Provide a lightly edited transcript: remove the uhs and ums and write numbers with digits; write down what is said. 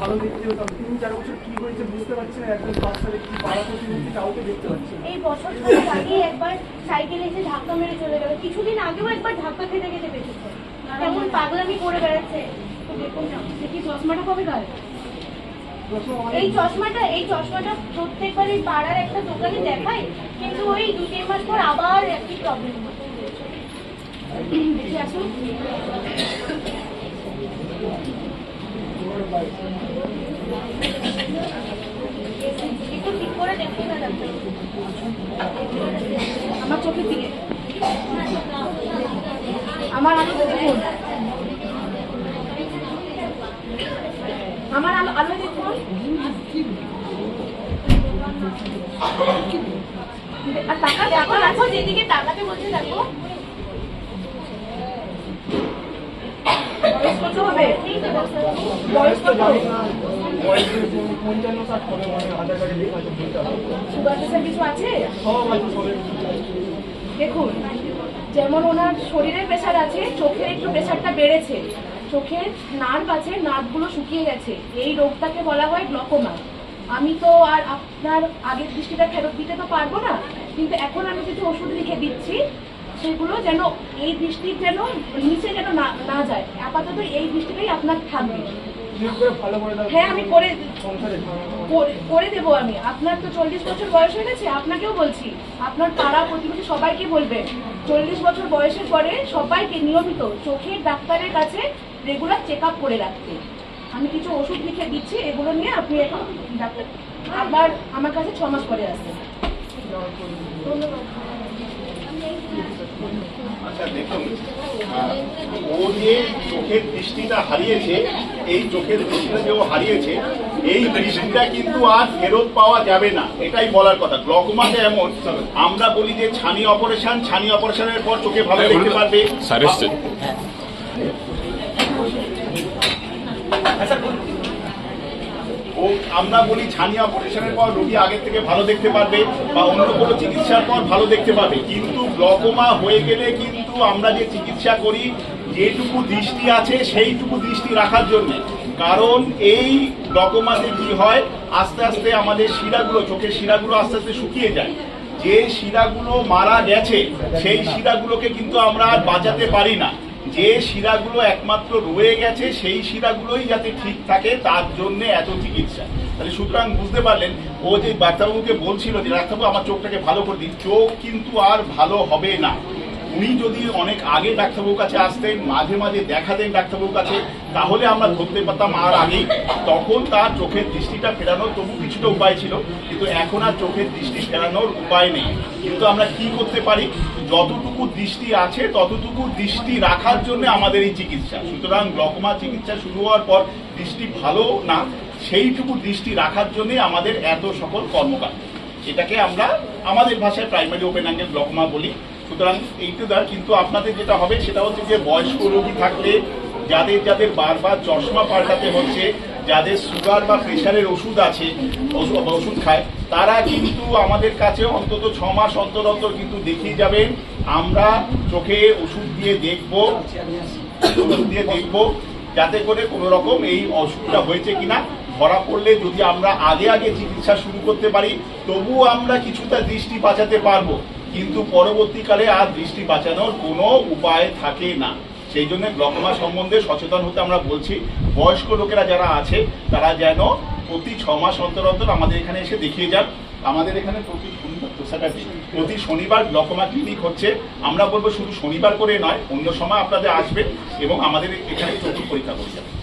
ভালো দেখতে হতাম, 3-4 বছর কি হয়েছে বুঝতে পারছি না। একদম বাচ্চা দেখছি, পাড়া প্রতিবেশী কাউকে দেখতে পাচ্ছি না। এই বছর আগে একবার সাইকেলে এসে ধাক্কা মেরে চলে গেল, কিছুদিন আগেও একবার ধাক্কা খেতে খেতে বেঁচেছে। কেমন পাগলামি করে বেড়াচ্ছে। তো দেখুন না, দেখি চশমাটা কবে গায়ে। এই চশমাটা প্রত্যেকবার এই পাড়ার একটা দোকানে দেখায়, কিন্তু ওই 2-3 মাস পর আবার একই প্রবলেম হচ্ছে। আসুন একটু ঠিক করে দেখুন না ডাক্তার, আমার চোখের দিকে, আমার আলোতে দেখুন, আমার আলো দেখুন। আর টাকা দেখো, দেখো যেদিকে তাকাতে বলছে দেখো। বয়স কত হবে? বয়স কত? 55-60 হবে, মানে আধার কার্ডে লেখা আছে। সুগার প্রেশার কিছু আছে? সব আছে, সবের দেখুন, যেমন ওনার শরীরের প্রেশার আছে, চোখের একটু প্রেশারটা বেড়েছে, চোখের নার্ভ আছে, নার্ভগুলো শুকিয়ে গেছে। এই রোগটাকে বলা হয় গ্লকোমা। আমি তো আর আপনার আগের দৃষ্টিটা ফেরত দিতে তো পারবো না, কিন্তু এখন আমি কিছু ওষুধ লিখে দিচ্ছি, সেগুলো যেন এই দৃষ্টির যেন নিচে যেন না যায়। আপাতত এই দৃষ্টিটাই আপনার থাকবে। হ্যাঁ, আমি করে দেবো। আমি আপনার তো 40 বছর বয়স হয়ে গেছে, আপনাকেও বলছি, আপনার পাড়া প্রতিবেশী সবাইকে বলবেন 40 বছর বয়সের পরে সবাইকে নিয়মিত চোখের ডাক্তারের কাছে রেগুলার চেক আপ করে রাখতে। আমি কিছু ওষুধ লিখে দিচ্ছি, এগুলো নিয়ে আপনি এখন ডাক্তার আবার আমার কাছে 6 মাস পরে আসবেন। ধন্যবাদ। আচ্ছা দেখুন, ও যে চোখের দৃষ্টিটা হারিয়েছে, এই চোখের দৃষ্টিটা যে ও হারিয়েছে, এই দৃষ্টিটা কিন্তু আর ফেরত পাওয়া যাবে না, এটাই বলার কথা। গ্লকোমাটা এমন, আমরা বলি যে ছানি অপারেশনের পর চোখে ভালো দেখতে পারবে। আমরা বলি ছানি অপারেশনের পর রোগী আগের থেকে ভালো দেখতে পারবে বা অন্য কোনো চিকিৎসার পর ভালো দেখতে পাবে, কিন্তু গ্লকোমা হয়ে গেলে কিন্তু আমরা যে চিকিৎসা করি, যেটুকু দৃষ্টি আছে সেইটুকু দৃষ্টি রাখার জন্য। কারণ এই গ্লকোমাতে কি হয়, আস্তে আস্তে আমাদের শিরাগুলো, চোখের শিরাগুলো আস্তে আস্তে শুকিয়ে যায়। যে শিরাগুলো মারা গেছে সেই শিরাগুলোকে কিন্তু আমরা আর বাঁচাতে পারি না। যে শিরাগুলো একমাত্র রয়ে গেছে সেই শিরাগুলোই যাতে ঠিক থাকে, তার জন্য এত চিকিৎসা। তাহলে সুতরাং বুঝতে পারলেন, ও যে ডাক্তারবাবুকে বলছিল যে ডাক্তারবাবু আমার চোখটাকে ভালো করে দিন, চোখ কিন্তু আর ভালো হবে না। উনি যদি অনেক আগে ডাক্তারবাবুর কাছে আসতেন, মাঝে মাঝে দেখাতেন ডাক্তারবাবুর কাছে, তাহলে আমরা ধরতে পারতাম আর আগেই, তখন তার চোখের দৃষ্টিটা ফেরানোর তবু কিছুটা উপায় ছিল, কিন্তু এখন আর চোখের দৃষ্টি ফেরানোর উপায় নেই। কিন্তু আমরা কি করতে পারি, যতটুকু দৃষ্টি আছে ততটুকু দৃষ্টি রাখার জন্য আমাদের এই চিকিৎসা। সুতরাং গ্লকোমা চিকিৎসা শুরু হওয়ার পর দৃষ্টি ভালো না, সেইটুকু দৃষ্টি রাখার জন্য আমাদের এত সকল কর্মকাণ্ড। এটাকে আমরা আমাদের ভাষায় প্রাইমারি ওপেন অ্যাঙ্গেল গ্লকোমা বলি। সুতরাং এইটা, কিন্তু আপনাদের যেটা হবে সেটা হচ্ছে যে বয়স্ক রোগী থাকলে, যাদের বারবার চশমা পাল্টাতে হচ্ছে, যাদের সুগার বা প্রেশারের ওষুধ আছে, ওষুধ খায়, তারা কিন্তু আমাদের কাছে অন্তত 6 মাস অন্তর অন্তর কিন্তু দেখিয়ে যাবেন। আমরা চোখে ওষুধ দিয়ে দেখবো, যাতে করে কোনো রকম এই অসুখটা হয়েছে কিনা ধরা পড়লে যদি আমরা আগে চিকিৎসা শুরু করতে পারি, তবুও আমরা কিছুটা দৃষ্টি বাঁচাতে পারবো, কিন্তু পরবর্তীকালে আর দৃষ্টি বাঁচানোর কোনো উপায় থাকে না। সেই জন্য গ্লকোমা সম্বন্ধে সচেতন হতে আমরা বলছি। বয়স্ক লোকেরা যারা আছে তারা যেন প্রতি 6 মাস অন্তর অন্তর আমাদের এখানে এসে দেখিয়ে যান। আমাদের এখানে প্রতি শনিবার গ্লকোমা ক্লিনিক হচ্ছে। আমরা বলবো শুধু শনিবার করে নয়, অন্য সময় আপনাদের আসবেন এবং আমাদের এখানে চোখের পরীক্ষা করে যাবেন।